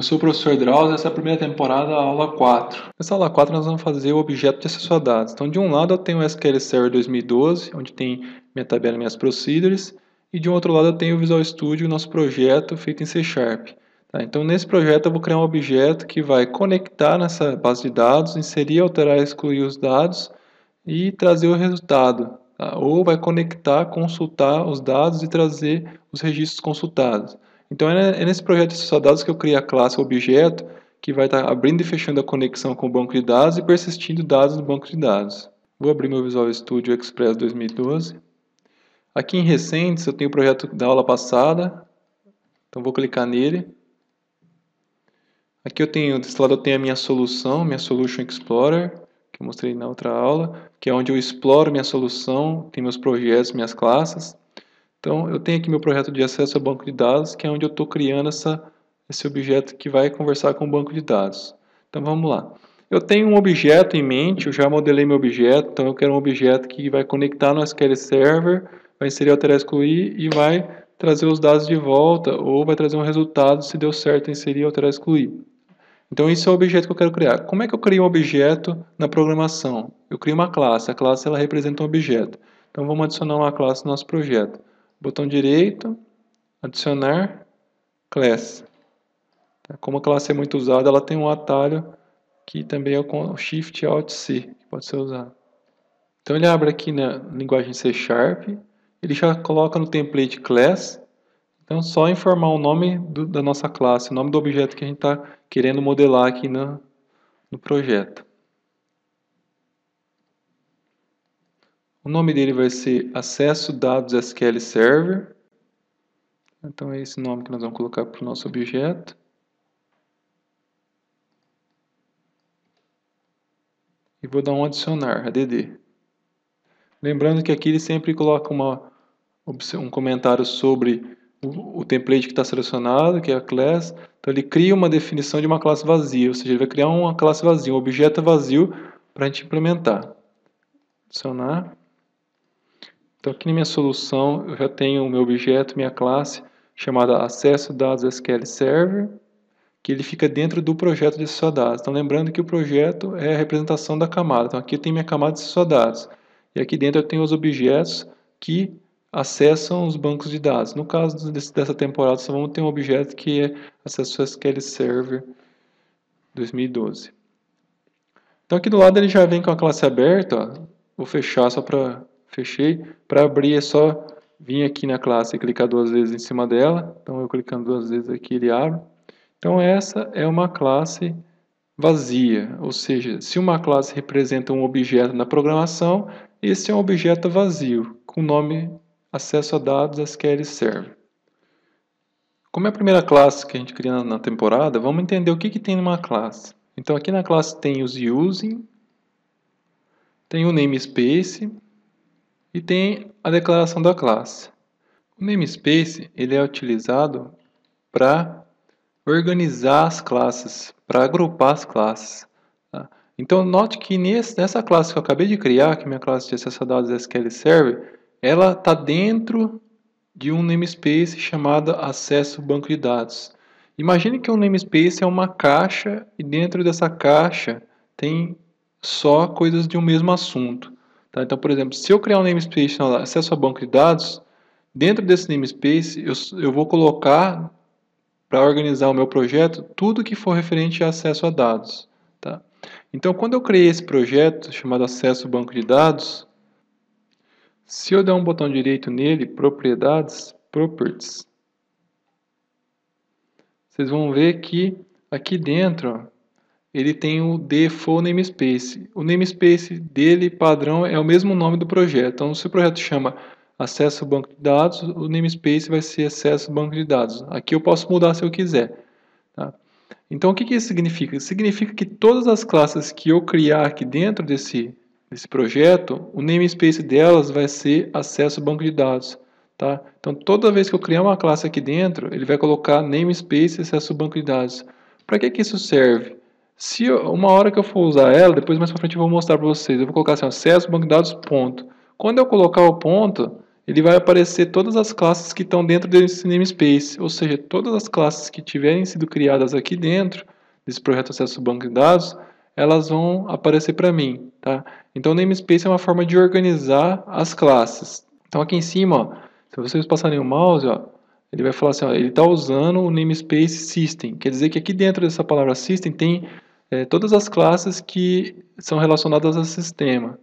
Eu sou o professor Drauzio, essa é a primeira temporada, a aula 4. Nessa aula 4 nós vamos fazer o objeto de acesso a dados. Então de um lado eu tenho o SQL Server 2012, onde tem minha tabela e minhas procedures, e de um outro lado eu tenho o Visual Studio, nosso projeto feito em C#. Tá? Então nesse projeto eu vou criar um objeto que vai conectar nessa base de dados, inserir, alterar e excluir os dados e trazer o resultado. Tá? Ou vai conectar, consultar os dados e trazer os registros consultados. Então é nesse projeto de acesso a dados que eu criei a classe objeto, que vai estar abrindo e fechando a conexão com o banco de dados e persistindo dados no banco de dados. Vou abrir meu Visual Studio Express 2012. Aqui em recentes eu tenho o projeto da aula passada, então vou clicar nele. Aqui desse lado eu tenho a minha solução, minha Solution Explorer, que eu mostrei na outra aula, que é onde eu exploro minha solução, tem meus projetos, minhas classes. Então, eu tenho aqui meu projeto de acesso ao banco de dados, que é onde eu estou criando esse objeto que vai conversar com o banco de dados. Então, vamos lá. Eu tenho um objeto em mente, eu já modelei meu objeto, então eu quero um objeto que vai conectar no SQL Server, vai inserir, alterar, excluir e vai trazer os dados de volta, ou vai trazer um resultado se deu certo inserir, alterar, excluir. Então, esse é o objeto que eu quero criar. Como é que eu crio um objeto na programação? Eu crio uma classe, a classe ela representa um objeto. Então, vamos adicionar uma classe no nosso projeto. Botão direito, adicionar, class. Como a classe é muito usada, ela tem um atalho que também é o Shift Alt C, que pode ser usado. Então ele abre aqui na linguagem C#, ele já coloca no template class, então só informar o nome da nossa classe, o nome do objeto que a gente está querendo modelar aqui no projeto. O nome dele vai ser Acesso Dados SQL Server. Então é esse nome que nós vamos colocar para o nosso objeto. E vou dar um adicionar, add. Lembrando que aqui ele sempre coloca um comentário sobre o template que está selecionado, que é a class. Então ele cria uma definição de uma classe vazia, ou seja, ele vai criar uma classe vazia, um objeto vazio para a gente implementar. Adicionar. Então aqui na minha solução eu já tenho o meu objeto, minha classe, chamada Acesso Dados SQL Server, que ele fica dentro do projeto de acesso a dados. Então lembrando que o projeto é a representação da camada. Então aqui eu tenho minha camada de acesso a dados. E aqui dentro eu tenho os objetos que acessam os bancos de dados. No caso dessa temporada só vamos ter um objeto que é Acesso SQL Server 2012. Então aqui do lado ele já vem com a classe aberta. Ó. Vou fechar só para... Fechei. Para abrir é só vir aqui na classe e clicar duas vezes em cima dela. Então eu clicando duas vezes aqui ele abre. Então essa é uma classe vazia, ou seja, se uma classe representa um objeto na programação, esse é um objeto vazio, com o nome Acesso a Dados SQL Server. Como é a primeira classe que a gente cria na temporada, vamos entender o que tem numa classe. Então aqui na classe tem os using, tem o namespace e tem a declaração da classe. O namespace ele é utilizado para organizar as classes, para agrupar as classes. Tá? Então, note que nessa classe que eu acabei de criar, que é a minha classe de acesso a dados SQL Server, ela está dentro de um namespace chamado acesso banco de dados. Imagine que um namespace é uma caixa e dentro dessa caixa tem só coisas de um mesmo assunto. Tá? Então, por exemplo, se eu criar um namespace chamado acesso a banco de dados, dentro desse namespace eu vou colocar para organizar o meu projeto, tudo que for referente a acesso a dados. Tá? Então, quando eu criei esse projeto, chamado Acesso Banco de Dados, se eu der um botão direito nele, Propriedades, Properties, vocês vão ver que aqui dentro, ó, ele tem o default namespace. O namespace dele, padrão, é o mesmo nome do projeto. Então, se o projeto chama Acesso Banco de Dados, o namespace vai ser Acesso Banco de Dados. Aqui eu posso mudar se eu quiser. Tá? Então, o que isso significa? Significa que todas as classes que eu criar aqui dentro desse projeto, o namespace delas vai ser Acesso Banco de Dados. Tá? Então, toda vez que eu criar uma classe aqui dentro, ele vai colocar namespace Acesso Banco de Dados. Para que isso serve? Se uma hora que eu for usar ela, depois mais para frente eu vou mostrar para vocês, eu vou colocar assim, acesso banco de dados, ponto. Quando eu colocar o ponto, ele vai aparecer todas as classes que estão dentro desse namespace, ou seja, todas as classes que tiverem sido criadas aqui dentro desse projeto acesso ao banco de dados, elas vão aparecer para mim, tá? Então o namespace é uma forma de organizar as classes. Então aqui em cima, ó, se vocês passarem o mouse, ó, ele vai falar assim, ó, ele está usando o namespace system, quer dizer que aqui dentro dessa palavra system tem todas as classes que são relacionadas ao sistema.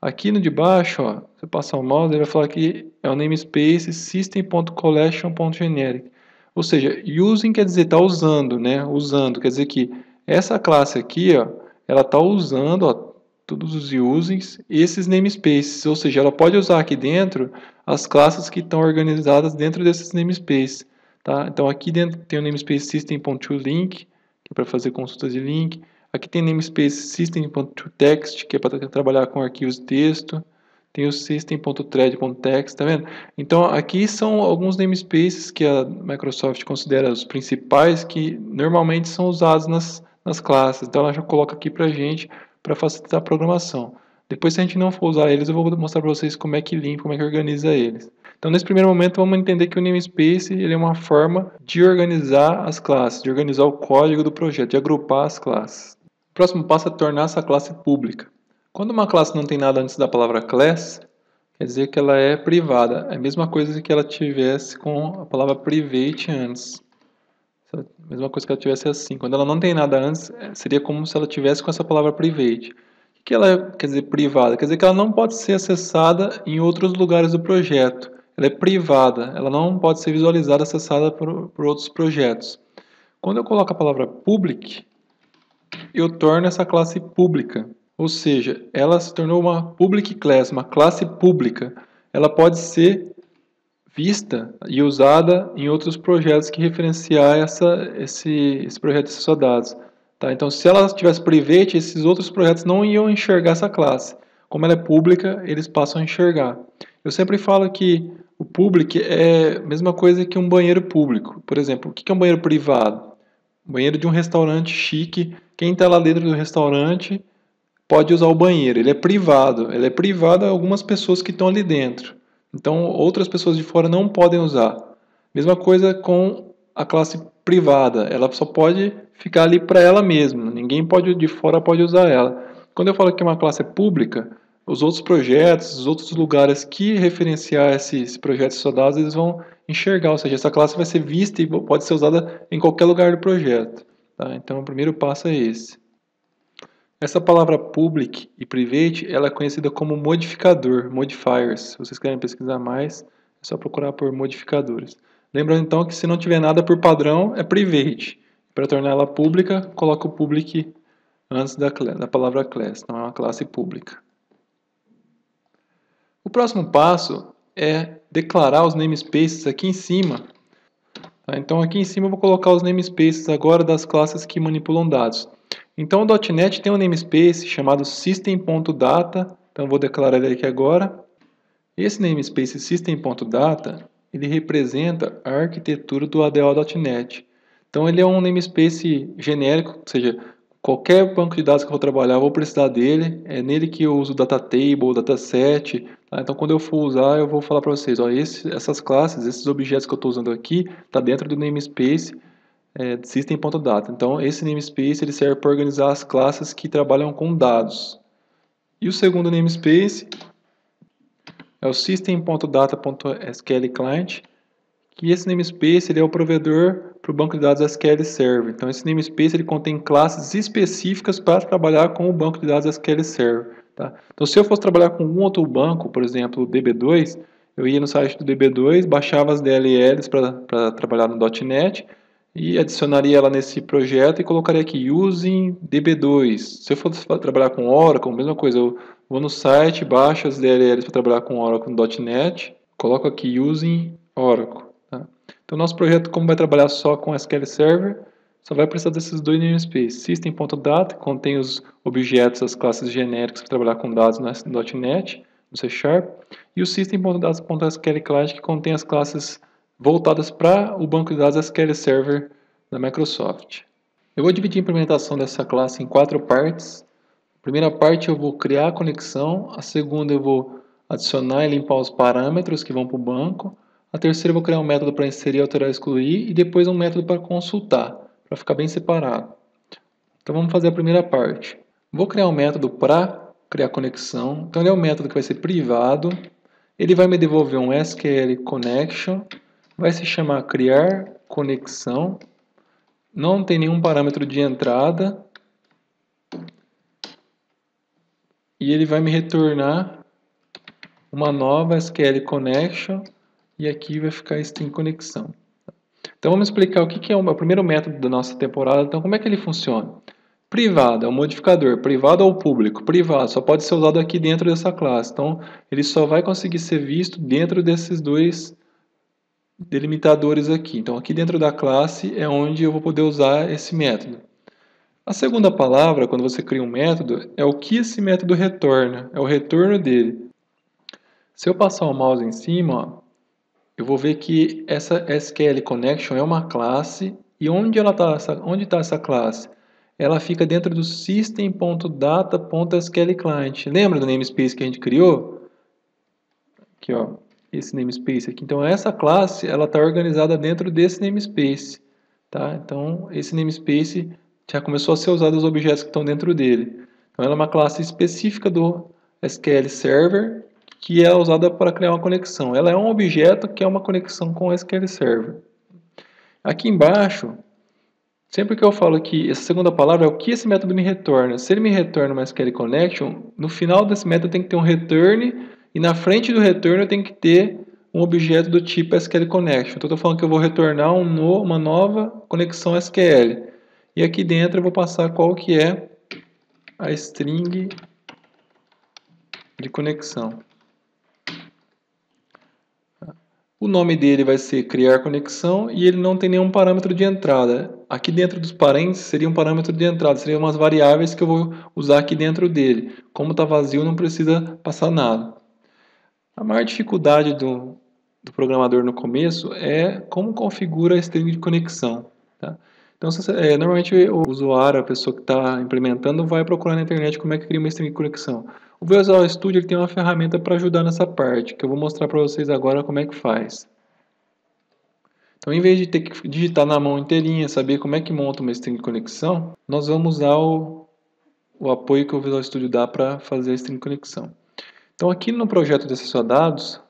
Aqui no de baixo, ó, se eu passar o mouse, ele vai falar que é o namespace system.collection.generic. Ou seja, using quer dizer está usando, né? Usando, quer dizer que essa classe aqui, ó, ela está usando, ó, todos os usings, esses namespaces, ou seja, ela pode usar aqui dentro as classes que estão organizadas dentro desses namespaces, tá? Então aqui dentro tem o namespace system.toLink, que é para fazer consultas de link. Aqui tem namespace system.toText, que é para trabalhar com arquivos de texto. Tem o system.thread.txt, tá vendo? Então aqui são alguns namespaces que a Microsoft considera os principais, que normalmente são usados nas classes. Então ela já coloca aqui para a gente, para facilitar a programação. Depois, se a gente não for usar eles, eu vou mostrar para vocês como é que limpa, como é que organiza eles. Então, nesse primeiro momento, vamos entender que o namespace ele é uma forma de organizar as classes, de organizar o código do projeto, de agrupar as classes. O próximo passo é tornar essa classe pública. Quando uma classe não tem nada antes da palavra class, quer dizer que ela é privada. É a mesma coisa que ela tivesse com a palavra private antes. A mesma coisa que ela tivesse assim. Quando ela não tem nada antes, seria como se ela tivesse com essa palavra private. O que ela quer dizer privada? Quer dizer que ela não pode ser acessada em outros lugares do projeto. Ela é privada, ela não pode ser visualizada, acessada por outros projetos. Quando eu coloco a palavra public, eu torno essa classe pública. Ou seja, ela se tornou uma public class, uma classe pública. Ela pode ser vista e usada em outros projetos que referenciar esse projeto de acesso a dados. Tá? Então, se ela tivesse private, esses outros projetos não iam enxergar essa classe. Como ela é pública, eles passam a enxergar. Eu sempre falo que o public é a mesma coisa que um banheiro público. Por exemplo, o que é um banheiro privado? Um banheiro de um restaurante chique. Quem está lá dentro do restaurante pode usar o banheiro. Ele é privado. Ele é privado a algumas pessoas que estão ali dentro. Então, outras pessoas de fora não podem usar. Mesma coisa com a classe privada. Ela só pode ficar ali para ela mesma. Ninguém de fora pode usar ela. Quando eu falo que uma classe é pública, os outros projetos, os outros lugares que referenciar esse projeto de dados, eles vão enxergar. Ou seja, essa classe vai ser vista e pode ser usada em qualquer lugar do projeto. Tá? Então, o primeiro passo é esse. Essa palavra public e private, ela é conhecida como modificador, modifiers. Se vocês querem pesquisar mais, é só procurar por modificadores. Lembrando então que se não tiver nada por padrão, é private. Para tornar ela pública, coloca o public antes da palavra class, não é uma classe pública. O próximo passo é declarar os namespaces aqui em cima. Então aqui em cima eu vou colocar os namespaces agora das classes que manipulam dados. Então o .NET tem um namespace chamado system.data, então eu vou declarar ele aqui agora. Esse namespace system.data, ele representa a arquitetura do ADO.NET. Então ele é um namespace genérico, ou seja, qualquer banco de dados que eu vou trabalhar, eu vou precisar dele. É nele que eu uso o data table, dataset. Tá? Então quando eu for usar, eu vou falar para vocês, ó, essas classes, esses objetos que eu estou usando aqui, está dentro do namespace system.data. Então esse namespace ele serve para organizar as classes que trabalham com dados. E o segundo namespace é o system.data.sql client, que esse namespace ele é o provedor para o banco de dados SQL Server. Então esse namespace ele contém classes específicas para trabalhar com o banco de dados SQL Server. Tá? Então se eu fosse trabalhar com um outro banco, por exemplo o DB2, eu ia no site do DB2, baixava as DLLs para trabalhar no .NET e adicionaria ela nesse projeto e colocaria aqui using DB2. Se eu for trabalhar com Oracle, mesma coisa, eu vou no site, baixo as DLLs para trabalhar com Oracle no .NET, coloco aqui using Oracle. Tá? Então nosso projeto, como vai trabalhar só com SQL Server, só vai precisar desses dois namespaces. System.data, que contém os objetos, as classes genéricas para trabalhar com dados no .NET, no C#, e o System.data.sql client, que contém as classes voltadas para o banco de dados SQL Server da Microsoft. Eu vou dividir a implementação dessa classe em 4 partes. A primeira parte eu vou criar a conexão, a segunda eu vou adicionar e limpar os parâmetros que vão para o banco. A terceira eu vou criar um método para inserir, alterar e excluir, e depois um método para consultar, para ficar bem separado. Então vamos fazer a primeira parte. Vou criar um método para criar conexão. Então ele é um método que vai ser privado. Ele vai me devolver um SQL connection. Vai se chamar criar conexão. Não tem nenhum parâmetro de entrada. E ele vai me retornar uma nova SQL connection. E aqui vai ficar string conexão. Então vamos explicar o que é o primeiro método da nossa temporada. Então como é que ele funciona? Privado é um modificador, privado ou público. Privado só pode ser usado aqui dentro dessa classe. Então ele só vai conseguir ser visto dentro desses dois delimitadores aqui. Então aqui dentro da classe é onde eu vou poder usar esse método. A segunda palavra, quando você cria um método, é o que esse método retorna. É o retorno dele. Se eu passar o mouse em cima, ó, eu vou ver que essa SQL Connection é uma classe. E onde está essa classe? Ela fica dentro do system.data.sqlclient. Lembra do namespace que a gente criou? Aqui, ó, esse namespace aqui. Então essa classe ela está organizada dentro desse namespace. Tá? Então esse namespace já começou a ser usado os objetos que estão dentro dele. Então ela é uma classe específica do SQL Server que é usada para criar uma conexão. Ela é um objeto que é uma conexão com o SQL Server. Aqui embaixo, sempre que eu falo que essa segunda palavra é o que esse método me retorna. Se ele me retorna uma SQL Connection, no final desse método tem que ter um return e na frente do return eu tenho que ter um objeto do tipo SQL Connection. Então eu estou falando que eu vou retornar uma nova conexão SQL. E aqui dentro eu vou passar qual que é a string de conexão. O nome dele vai ser criar conexão e ele não tem nenhum parâmetro de entrada. Aqui dentro dos parênteses seria um parâmetro de entrada, seriam umas variáveis que eu vou usar aqui dentro dele. Como está vazio, não precisa passar nada. A maior dificuldade do programador no começo é como configura a string de conexão. Tá? Então, normalmente o usuário, a pessoa que está implementando, vai procurar na internet como é que cria uma string de conexão. O Visual Studio ele tem uma ferramenta para ajudar nessa parte, que eu vou mostrar para vocês agora como é que faz. Então, em vez de ter que digitar na mão inteirinha, saber como é que monta uma string de conexão, nós vamos usar o apoio que o Visual Studio dá para fazer a string de conexão. Então, aqui no projeto de acesso a dados,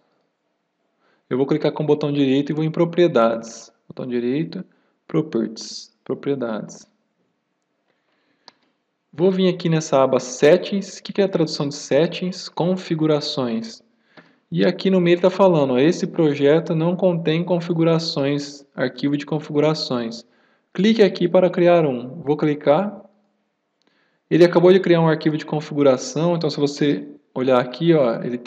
eu vou clicar com o botão direito e vou em Propriedades. Botão direito, Properties, Propriedades. Vou vir aqui nessa aba Settings. O que é a tradução de Settings? Configurações. E aqui no meio está falando, ó, esse projeto não contém configurações, arquivo de configurações. Clique aqui para criar um. Vou clicar. Ele acabou de criar um arquivo de configuração, então se você olhar aqui, ó, ele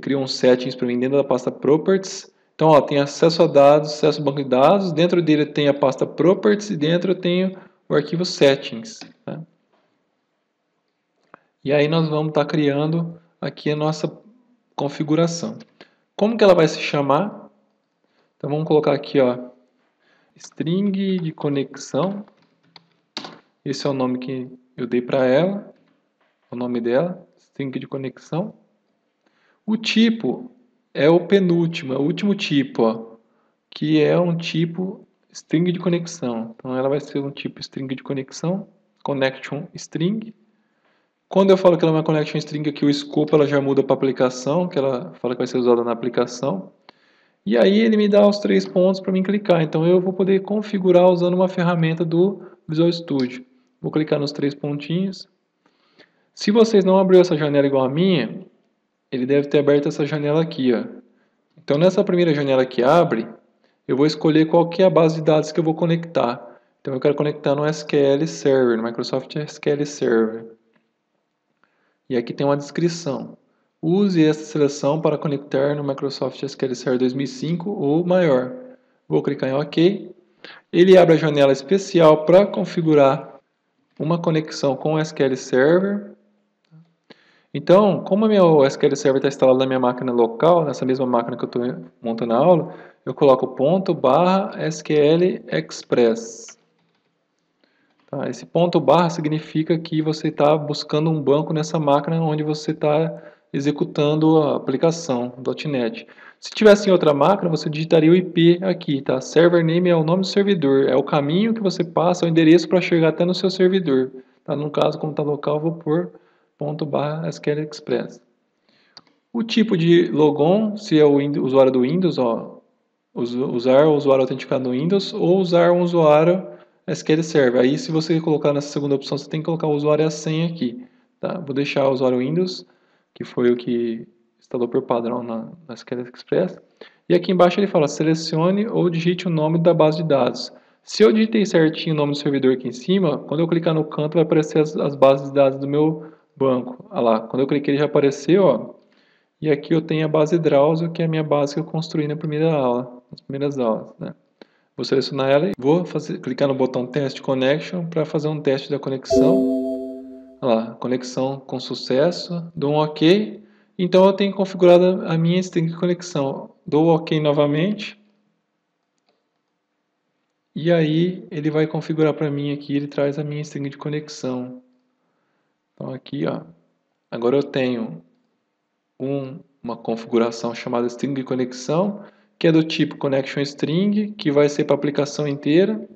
criou um settings para mim dentro da pasta Properties. Então, ó, tem acesso a dados, acesso ao banco de dados, dentro dele tem a pasta Properties e dentro eu tenho o arquivo Settings. Tá? E aí nós vamos estar criando aqui a nossa configuração. Como que ela vai se chamar? Então vamos colocar aqui, ó, string de conexão. Esse é o nome que eu dei para ela, o nome dela, string de conexão. O tipo é o penúltimo, é o último tipo, ó, que é um tipo string de conexão. Então ela vai ser um tipo string de conexão, connection string. Quando eu falo que ela é uma connection string, aqui o escopo ela já muda para aplicação, que ela fala que vai ser usada na aplicação. E aí ele me dá os 3 pontos para mim clicar. Então eu vou poder configurar usando uma ferramenta do Visual Studio. Vou clicar nos 3 pontinhos. Se vocês não abriram essa janela igual a minha, ele deve ter aberto essa janela aqui, ó. Então nessa primeira janela que abre, eu vou escolher qual que é a base de dados que eu vou conectar. Então eu quero conectar no SQL Server, no Microsoft SQL Server. E aqui tem uma descrição. Use esta seleção para conectar no Microsoft SQL Server 2005 ou maior. Vou clicar em OK. Ele abre a janela especial para configurar uma conexão com o SQL Server. Então, como o meu SQL Server está instalado na minha máquina local, nessa mesma máquina que eu estou montando a aula, eu coloco ponto barra SQL Express. Tá? Esse ponto barra significa que você está buscando um banco nessa máquina onde você está executando a aplicação .NET. Se tivesse em outra máquina, você digitaria o IP aqui, tá? Server name é o nome do servidor, é o caminho que você passa, é o endereço para chegar até no seu servidor. Tá? No caso, como está local, eu vou pôr ./SQL Express. O tipo de logon, se é o usuário do Windows, ó, usar o usuário autenticado no Windows ou usar um usuário SQL Server. Aí, se você colocar nessa segunda opção, você tem que colocar o usuário e a senha aqui. Tá? Vou deixar o usuário Windows, que foi o que instalou por padrão na SQL Express. E aqui embaixo ele fala, selecione ou digite o nome da base de dados. Se eu digitei certinho o nome do servidor aqui em cima, quando eu clicar no canto vai aparecer as bases de dados do meu banco. Olha lá, quando eu cliquei ele já apareceu, ó. E aqui eu tenho a base Drauzio, que é a minha base que eu construí na primeira aula, nas primeiras aulas, né? Vou selecionar ela e vou clicar no botão Test Connection para fazer um teste da conexão. Olha lá, conexão com sucesso, dou um OK. Então eu tenho configurado a minha string de conexão. Dou OK novamente. E aí ele vai configurar para mim aqui, ele traz a minha string de conexão. Então aqui, ó, agora eu tenho uma configuração chamada string de conexão, que é do tipo connection string, que vai ser para a aplicação inteira.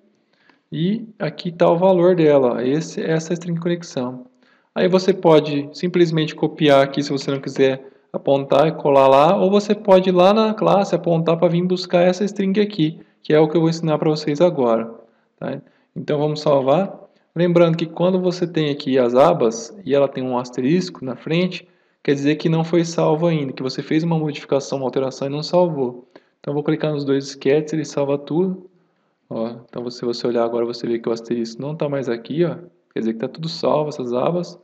E aqui está o valor dela, essa é a string de conexão. Aí você pode simplesmente copiar aqui se você não quiser apontar e colar lá, ou você pode ir lá na classe apontar para vir buscar essa string aqui, que é o que eu vou ensinar para vocês agora. Tá? Então vamos salvar. Lembrando que quando você tem aqui as abas e ela tem um asterisco na frente, quer dizer que não foi salvo ainda, que você fez uma modificação, uma alteração e não salvou. Então eu vou clicar nos dois sketches, ele salva tudo. Ó, então se você olhar agora, você vê que o asterisco não está mais aqui, ó. Quer dizer que está tudo salvo, essas abas.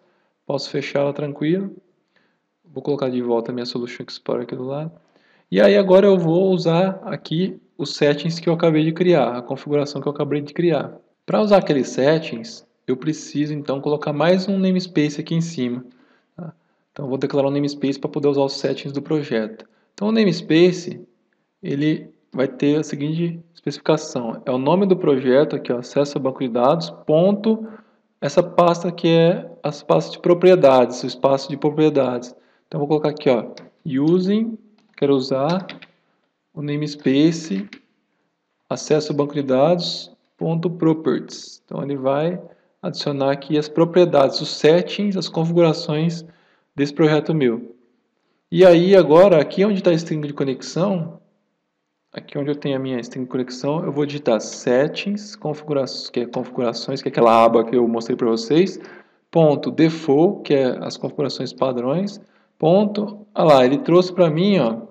Posso fechá-la tranquilo. Vou colocar de volta a minha Solution Explorer aqui do lado. E aí agora eu vou usar aqui os settings que eu acabei de criar, a configuração que eu acabei de criar. Para usar aqueles settings, eu preciso então colocar mais um namespace aqui em cima. Tá? Então eu vou declarar um namespace para poder usar os settings do projeto. Então o namespace, ele vai ter a seguinte especificação. É o nome do projeto, aqui, ó, acesso ao banco de dados, ponto, essa pasta que é as pastas de propriedades, o espaço de propriedades. Então, eu vou colocar aqui, ó, using, quero usar o namespace, acesso ao banco de dados, ponto properties. Então, ele vai adicionar aqui as propriedades, os settings, as configurações desse projeto meu. E aí, agora, aqui onde está a string de conexão, aqui onde eu tenho a minha string de conexão, eu vou digitar settings, configurações, que é aquela aba que eu mostrei para vocês, ponto default, que é as configurações padrões, ponto, olha lá, ele trouxe para mim, ó,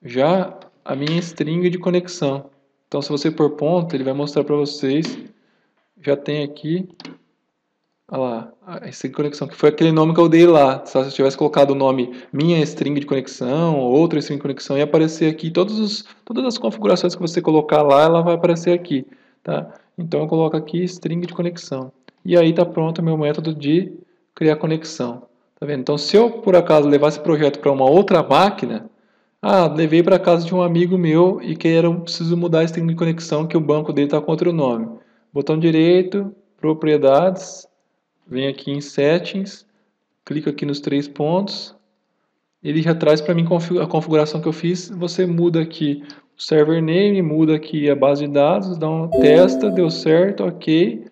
já a minha string de conexão. Então, se você pôr ponto, ele vai mostrar para vocês, já tem aqui, olha lá, a string de conexão, que foi aquele nome que eu dei lá. Se eu tivesse colocado o nome minha string de conexão, ou outra string de conexão, ia aparecer aqui, todas as configurações que você colocar lá, ela vai aparecer aqui. Tá? Então eu coloco aqui string de conexão. E aí está pronto o meu método de criar conexão. Tá vendo? Então se eu por acaso levar esse projeto para uma outra máquina, levei para casa de um amigo meu e preciso mudar a string de conexão que o banco dele está com outro nome. Botão direito, propriedades, vem aqui em Settings, clico aqui nos 3 pontos, ele já traz para mim a configuração que eu fiz, você muda aqui o server name, muda aqui a base de dados, testa, deu certo, ok,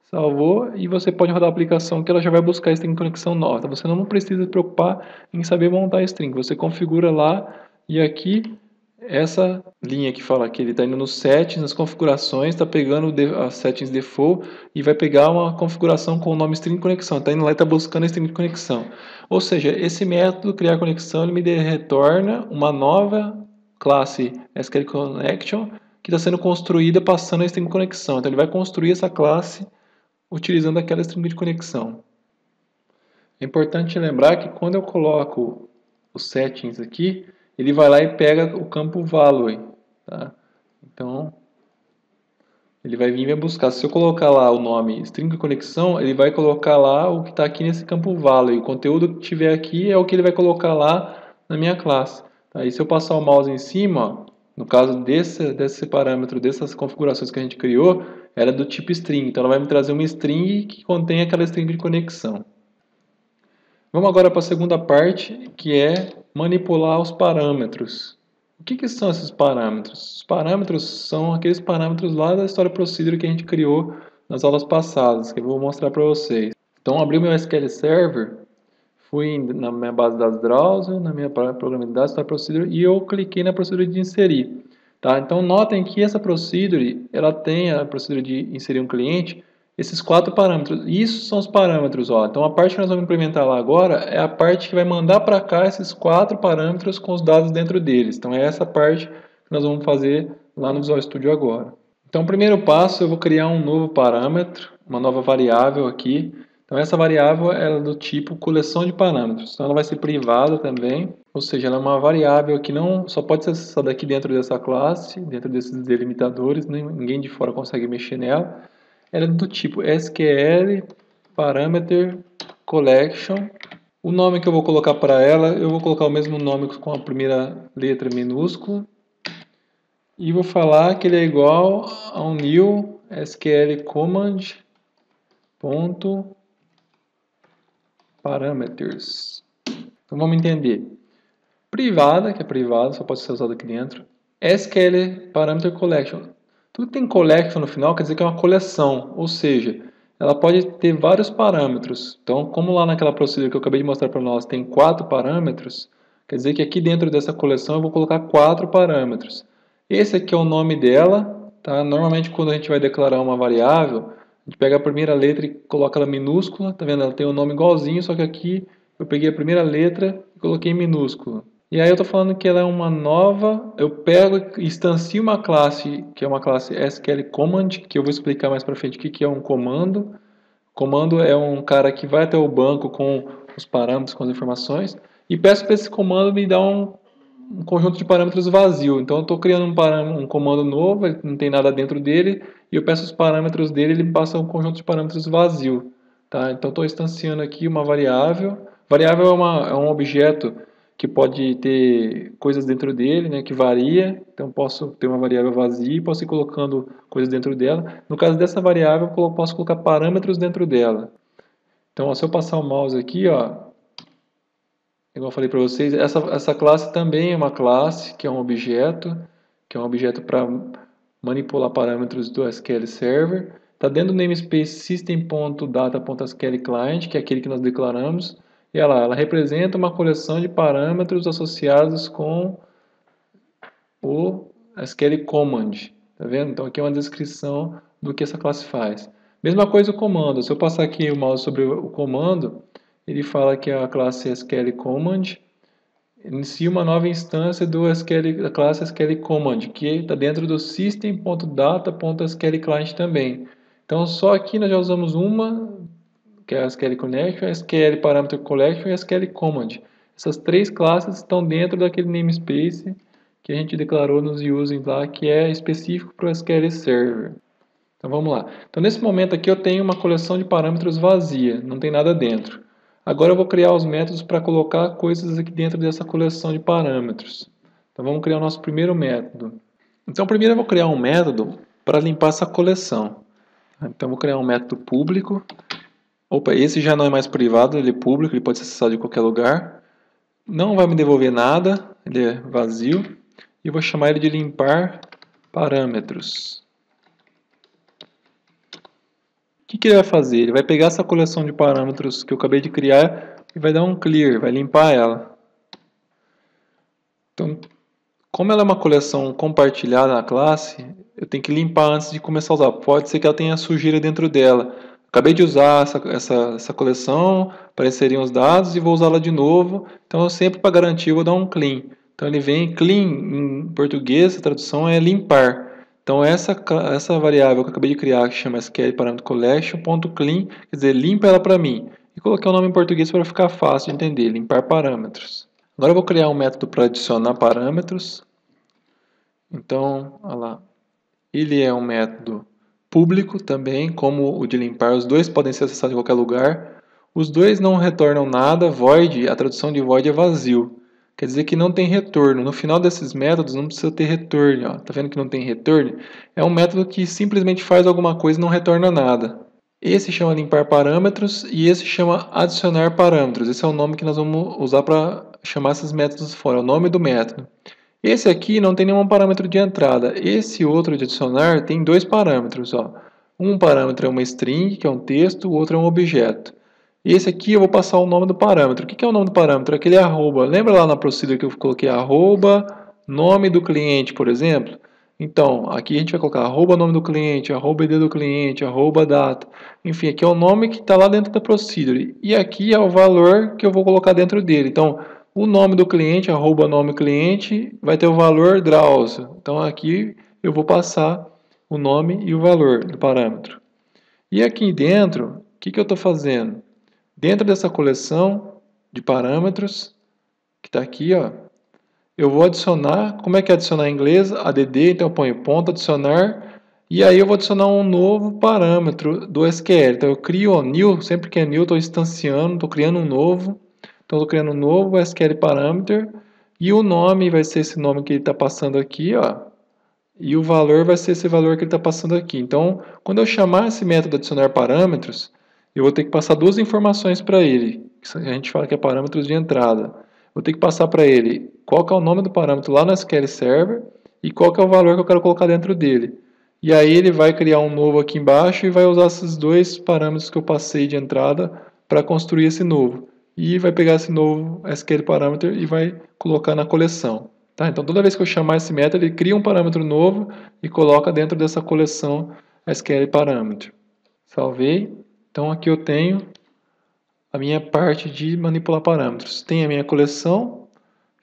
salvou, e você pode rodar a aplicação que ela já vai buscar a string de conexão nova. Você não precisa se preocupar em saber montar a string, você configura lá, e aqui essa linha que fala que ele está indo nos settings, nas configurações, está pegando as settings default e vai pegar uma configuração com o nome string de conexão. Está indo lá e está buscando a string de conexão. Ou seja, esse método criar conexão ele me retorna uma nova classe SQL Connection que está sendo construída passando a string de conexão. Então ele vai construir essa classe utilizando aquela string de conexão. É importante lembrar que quando eu coloco os settings aqui, ele vai lá e pega o campo value, tá? Então, ele vai vir e vai buscar. Se eu colocar lá o nome string de conexão, ele vai colocar lá o que está aqui nesse campo value. O conteúdo que tiver aqui é o que ele vai colocar lá na minha classe. Tá? E se eu passar o mouse em cima, ó, no caso desse parâmetro, dessas configurações que a gente criou, era do tipo string. Então, ela vai me trazer uma string que contém aquela string de conexão. Vamos agora para a segunda parte, que é manipular os parâmetros. O que são esses parâmetros? Os parâmetros são aqueles parâmetros lá da Story Procedure que a gente criou nas aulas passadas, que eu vou mostrar para vocês. Então, abri o meu SQL Server, fui na minha base de dados Drauzo, na minha programa de dados Story Procedure, e eu cliquei na procedura de inserir. Tá? Então, notem que essa procedure, ela tem a procedura de inserir um cliente, esses 4 parâmetros. Isso são os parâmetros. Ó. Então, a parte que nós vamos implementar lá agora é a parte que vai mandar para cá esses 4 parâmetros com os dados dentro deles. Então, é essa parte que nós vamos fazer lá no Visual Studio agora. Então, o primeiro passo, eu vou criar um novo parâmetro, uma nova variável aqui. Então, essa variável é do tipo coleção de parâmetros. Então, ela vai ser privada também, ou seja, ela é uma variável que não só pode ser acessada aqui dentro dessa classe, dentro desses delimitadores, ninguém de fora consegue mexer nela. Ela é do tipo SQL Parameter Collection. O nome que eu vou colocar para ela, eu vou colocar o mesmo nome com a primeira letra minúscula. E vou falar que ele é igual a um new SQL command ponto parameters. Então vamos entender. Privada, que é privada, só pode ser usado aqui dentro. SQL parameter collection. Tudo que tem collection no final quer dizer que é uma coleção, ou seja, ela pode ter vários parâmetros. Então, como lá naquela procedura que eu acabei de mostrar para nós tem 4 parâmetros, quer dizer que aqui dentro dessa coleção eu vou colocar 4 parâmetros. Esse aqui é o nome dela, tá? Normalmente quando a gente vai declarar uma variável, a gente pega a primeira letra e coloca ela minúscula, tá vendo? Ela tem um nome igualzinho, só que aqui eu peguei a primeira letra e coloquei em minúsculo. E aí eu estou falando que ela é uma nova, eu pego e instancio uma classe, que é uma classe SQL Command, que eu vou explicar mais para frente o que é um comando. Comando é um cara que vai até o banco com os parâmetros, com as informações, e peço para esse comando me dar um conjunto de parâmetros vazio. Então eu estou criando um comando novo, ele não tem nada dentro dele, e eu peço os parâmetros dele, ele me passa um conjunto de parâmetros vazio. Tá? Então estou instanciando aqui uma variável. Variável é um objeto que pode ter coisas dentro dele, né, que varia. Então posso ter uma variável vazia e posso ir colocando coisas dentro dela. No caso dessa variável, eu posso colocar parâmetros dentro dela. Então, ó, se eu passar o mouse aqui, ó, igual eu falei para vocês, essa classe também é uma classe, que é um objeto para manipular parâmetros do SQL Server. Está dentro do namespace system.data.sqlclient, que é aquele que nós declaramos. E olha lá, ela representa uma coleção de parâmetros associados com o SQL Command. Tá vendo? Então aqui é uma descrição do que essa classe faz. Mesma coisa o comando. Se eu passar aqui o mouse sobre o comando, ele fala que a classe SQL Command inicia uma nova instância da classe SQL Command, que está dentro do system.data.sqlclient também. Então só aqui nós já usamos uma, que é a SQL Connection, a SQL Parameter Collection e a SQL Command. Essas 3 classes estão dentro daquele namespace que a gente declarou nos using lá, que é específico para o SQL Server. Então vamos lá. Então nesse momento aqui eu tenho uma coleção de parâmetros vazia, não tem nada dentro. Agora eu vou criar os métodos para colocar coisas aqui dentro dessa coleção de parâmetros. Então vamos criar o nosso primeiro método. Então primeiro eu vou criar um método para limpar essa coleção. Então vou criar um método público. Opa, esse já não é mais privado, ele é público, ele pode ser acessado de qualquer lugar. Não vai me devolver nada, ele é vazio. E vou chamar ele de limpar parâmetros. O que ele vai fazer? Ele vai pegar essa coleção de parâmetros que eu acabei de criar e vai dar um clear, vai limpar ela. Então, como ela é uma coleção compartilhada na classe, eu tenho que limpar antes de começar a usar. Pode ser que ela tenha sujeira dentro dela. Acabei de usar essa coleção para inserir os dados e vou usá-la de novo. Então, eu sempre, para garantir, vou dar um clean. Então, ele vem clean, em português, a tradução é limpar. Então, essa variável que eu acabei de criar, que chama SQL Parameter Collection.clean, quer dizer, limpa ela para mim. E coloquei o nome em português para ficar fácil de entender, limpar parâmetros. Agora eu vou criar um método para adicionar parâmetros. Então, olha lá, ele é um método público também, como o de limpar. Os dois podem ser acessados em qualquer lugar. Os dois não retornam nada. Void, a tradução de void é vazio. Quer dizer que não tem retorno. No final desses métodos não precisa ter return. Ó. Tá vendo que não tem return? É um método que simplesmente faz alguma coisa e não retorna nada. Esse chama limpar parâmetros e esse chama adicionar parâmetros. Esse é o nome que nós vamos usar para chamar esses métodos fora, é o nome do método. Esse aqui não tem nenhum parâmetro de entrada. Esse outro de adicionar tem dois parâmetros. Ó. Um parâmetro é uma string, que é um texto, o outro é um objeto. Esse aqui eu vou passar o nome do parâmetro. O que é o nome do parâmetro? Aquele arroba. Lembra lá na procedure que eu coloquei arroba, nome do cliente, por exemplo? Então, aqui a gente vai colocar arroba nome do cliente, arroba ID do cliente, arroba data. Enfim, aqui é o nome que está lá dentro da procedure. E aqui é o valor que eu vou colocar dentro dele. Então, o nome do cliente, arroba nome cliente, vai ter o valor Drauzio. Então, aqui eu vou passar o nome e o valor do parâmetro. E aqui dentro, o que eu estou fazendo? Dentro dessa coleção de parâmetros, que está aqui, ó, eu vou adicionar, como é que é adicionar em inglês? ADD, então eu ponho ponto adicionar, e aí eu vou adicionar um novo parâmetro do SQL. Então eu crio o new, sempre que é new, estou instanciando, estou criando um novo. Então estou criando um novo SQL parameter, e o nome vai ser esse nome que ele está passando aqui, ó, e o valor vai ser esse valor que ele está passando aqui. Então, quando eu chamar esse método adicionar parâmetros, eu vou ter que passar duas informações para ele. A gente fala que é parâmetros de entrada. Vou ter que passar para ele qual que é o nome do parâmetro lá no SQL Server e qual que é o valor que eu quero colocar dentro dele. E aí ele vai criar um novo aqui embaixo e vai usar esses dois parâmetros que eu passei de entrada para construir esse novo. E vai pegar esse novo SQL parameter e vai colocar na coleção. Tá? Então, toda vez que eu chamar esse método, ele cria um parâmetro novo e coloca dentro dessa coleção SQL parâmetro. Salvei. Então, aqui eu tenho a minha parte de manipular parâmetros. Tem a minha coleção,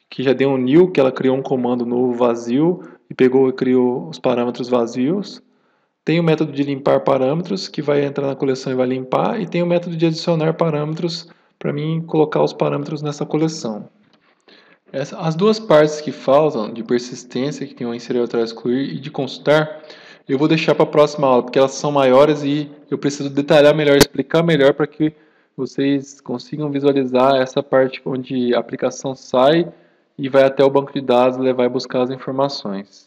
que já deu um new, que ela criou um comando novo vazio e pegou e criou os parâmetros vazios. Tem o método de limpar parâmetros, que vai entrar na coleção e vai limpar. E tem o método de adicionar parâmetros, para mim colocar os parâmetros nessa coleção. As duas partes que faltam, de persistência, que tem o inserir, alterar, excluir, e de consultar, eu vou deixar para a próxima aula, porque elas são maiores e eu preciso detalhar melhor, explicar melhor para que vocês consigam visualizar essa parte onde a aplicação sai e vai até o banco de dados levar e buscar as informações.